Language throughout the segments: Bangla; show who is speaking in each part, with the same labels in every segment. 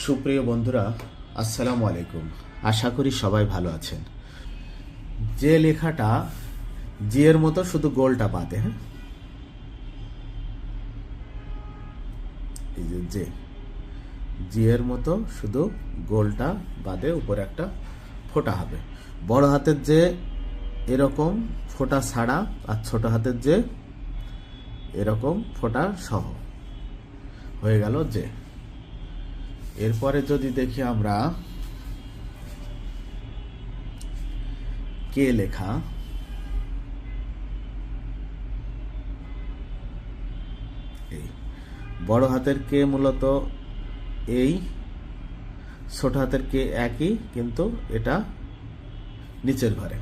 Speaker 1: সুপ্রিয় বন্ধুরা, আসসালামু আলাইকুম। আশা করি সবাই ভালো আছেন। যে লেখাটা জি এর মতো শুধু গোলটা বাদে, হ্যাঁ, এই যে জি এর মতো শুধু গোলটা বাদে উপরে একটা ফোঁটা হবে। বড় হাতের যে এরকম ফোঁটা ছাড়া, আর ছোট হাতের যে এরকম ফোঁটা সহ হয়ে গেল যে। এরপরে যদি দেখি আমরা কে লেখা, এই বড় হাতের কে মূলত এই, ছোট হাতের কে একই, কিন্তু এটা নিচের ঘরে।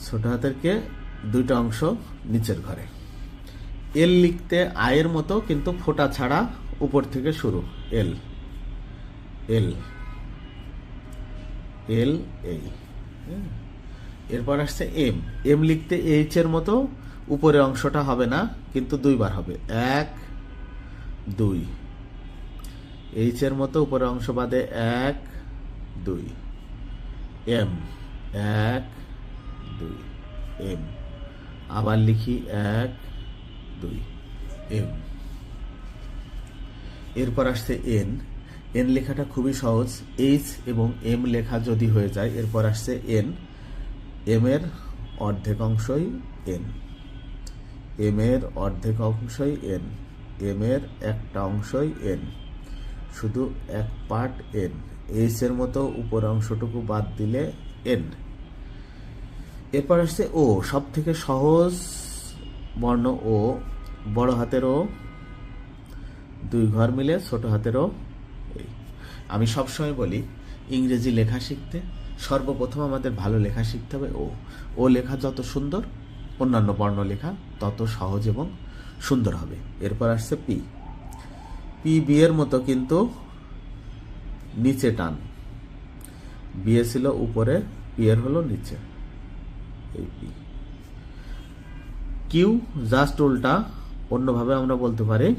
Speaker 1: ছোট হাতের কে দুইটা অংশ নিচের ঘরে। এল লিখতে আয়ের মতো, কিন্তু ফোঁটা ছাড়া উপর থেকে শুরু। এল এল এল এই, এরপর আসছে এম। এম লিখতে এইচ এর মতো, উপরের অংশটা হবে না, কিন্তু দুইবার হবে। এক দুই, এইচ এর মতো উপরের অংশ বাদে এক দুই। এম এক দুই, এম। আবার লিখি এক দুই, এম। এরপর আসছে এন। এন লেখাটা খুবই সহজ। এইচ এবং এম লেখা যদি হয়ে যায়, এরপর আসছে এন। এম এর অর্ধেক অংশই এন, এম এর অর্ধেক অংশই এন, এম এর একটা অংশই এন, শুধু এক পার্ট এন। এইচ এর মতো উপর অংশটুকু বাদ দিলে এন। এরপর আসছে ও, সব থেকে সহজ বর্ণ ও। বড় হাতের ও, দুই ঘর মিলে ছোট হাতের ও। আমি সবসময় বলি, ইংরেজি লেখা শিখতে সর্বপ্রথম আমাদের ভালো লেখা শিখতে হবে। ও লেখা যত সুন্দর, অন্যান্য বর্ণ লেখা তত সহজ এবং সুন্দর হবে। এরপর আসছে পি। পি বিয়ের মতো, কিন্তু নিচে টান। বিয়ে ছিল উপরে, পি এর হলো নিচে, এই পি। কিউ জাস্ট উল্টা, অন্যভাবে আমরা বলতে পারি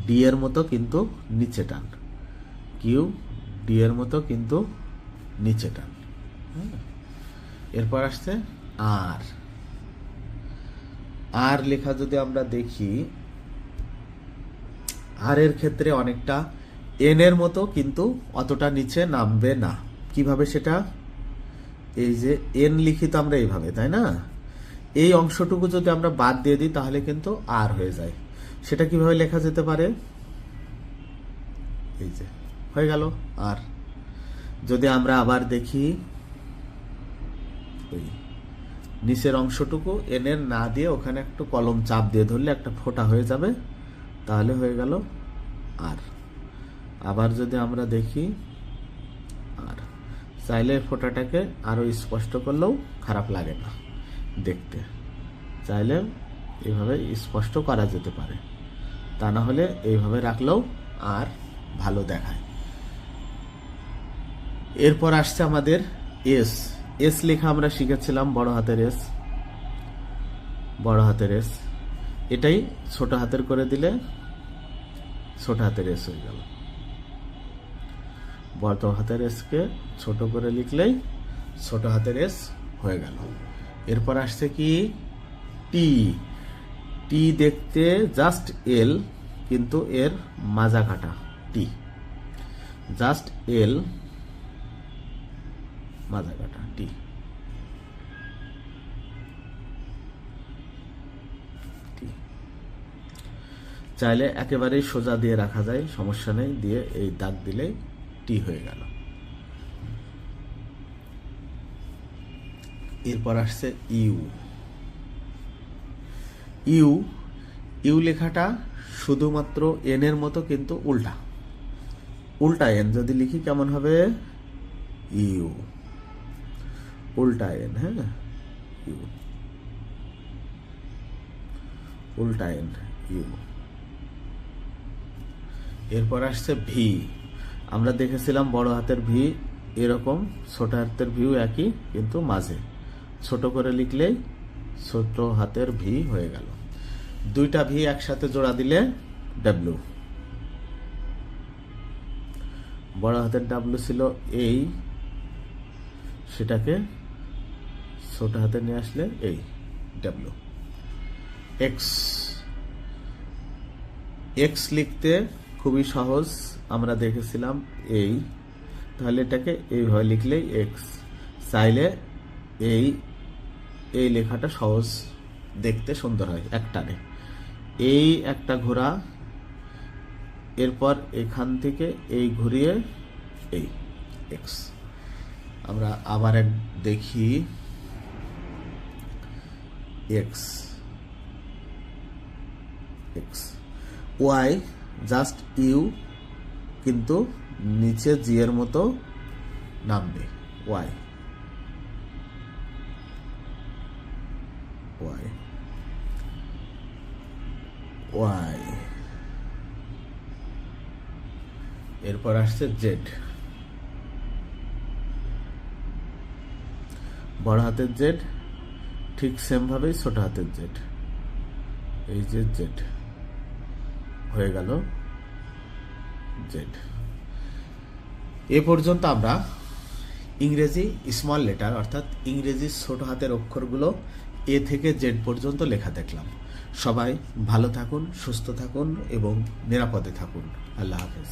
Speaker 1: ডি এর মতো, কিন্তু নিচে টান। কিউ ডি এর মতো, কিন্তু নিচে টান। এরপর আসছে আর। আর লেখা যদি আমরা দেখি, আর এর ক্ষেত্রে অনেকটা এন এর মতো, কিন্তু অতটা নিচে নামবে না। কিভাবে সেটা? এই যে এন লিখি তো আমরা এইভাবে, তাই না? এই অংশটুকু যদি আমরা বাদ দিয়ে দিই, তাহলে কিন্তু আর হয়ে যায়। সেটা কিভাবে লেখা যেতে পারে? এই যে হয়ে গেল আর। যদি আমরা আবার দেখি, ওই নিচের অংশটুকু এন এর না দিয়ে ওখানে একটু কলম চাপ দিয়ে ধরলে একটা ফোঁটা হয়ে যাবে, তাহলে হয়ে গেল আর। আবার যদি আমরা দেখি আর, চাইলে ফোঁটাটাকে আরো স্পষ্ট করলেও খারাপ লাগে না দেখতে। চাইলে এইভাবে স্পষ্ট করা যেতে পারে, তা না হলে এইভাবে রাখলেও আর ভালো দেখায়। এরপর আসছে আমাদের এস। এস লেখা আমরা শিখেছিলাম বড় হাতের এস। বড় হাতের এস, এটাই ছোট হাতের করে দিলে ছোট হাতের এস হয়ে গেল। বড় হাতের এস কে ছোট করে লিখলেই ছোট হাতের এস হয়ে গেল। এরপর আসছে কি টি। টি দেখতে জাস্ট এল, কিন্তু এর মাজা কাটা। টি জাস্ট এল, মাজা কাটা টি। চাইলে একেবারেই সোজা দিয়ে রাখা যায়, সমস্যা নেই, দিয়ে এই দাগ দিলেই টি হয়ে গেল। এরপর আসছে ইউ। ইউ, ইউ লেখাটা শুধুমাত্র এন এর মতো, কিন্তু উল্টা। উল্টা এন যদি লিখি কেমন হবে? ইউ উল্টা এন, হ্যাঁ, ইউ উল্টা এন, ইউ। এরপর আসছে ভি। আমরা দেখেছিলাম বড় হাতের ভি এরকম, ছোট হাতের ভিও একই, কিন্তু মাঝে ছোট করে লিখলেই ছোট হাতের ভি হয়ে গেল। দুইটা ভি একসাথে জোড়া দিলে ডাব্লিউ, বড় হাতের ডাব্লিউ ছিল এই, সেটাকে ছোট হাতে নিয়ে আসলে এই ডাব্লিউ। এক্স, এক্স লিখতে খুবই সহজ, আমরা দেখেছিলাম এই, তাহলে এটাকে এইভাবে লিখলেই এক্স। চাইলে এই এই লেখাটা সহজ, দেখতে সুন্দর হয় একটানে। এই একটা ঘোড়া, এরপর এখান থেকে এই ঘুরিয়ে এই এক্স। আমরা আবার এক দেখি, X X. Y just you, কিন্তু নিচে জি এর মতো নামবে, ওয়াই ওয়াই ওয়াই। এরপর আসছে জেড, বড় হাতের জেড, ঠিক সেম ভাবেই ছোট হাতের জেড, এই যে জেড হয়ে গেল জেড। এ পর্যন্ত আমরা ইংরেজি স্মল লেটার অর্থাৎ ইংরেজি ছোট হাতের অক্ষরগুলো এ থেকে জেড পর্যন্ত লেখা দেখলাম। সবাই ভালো থাকুন, সুস্থ থাকুন এবং নিরাপদে থাকুন। আল্লাহ হাফেজ।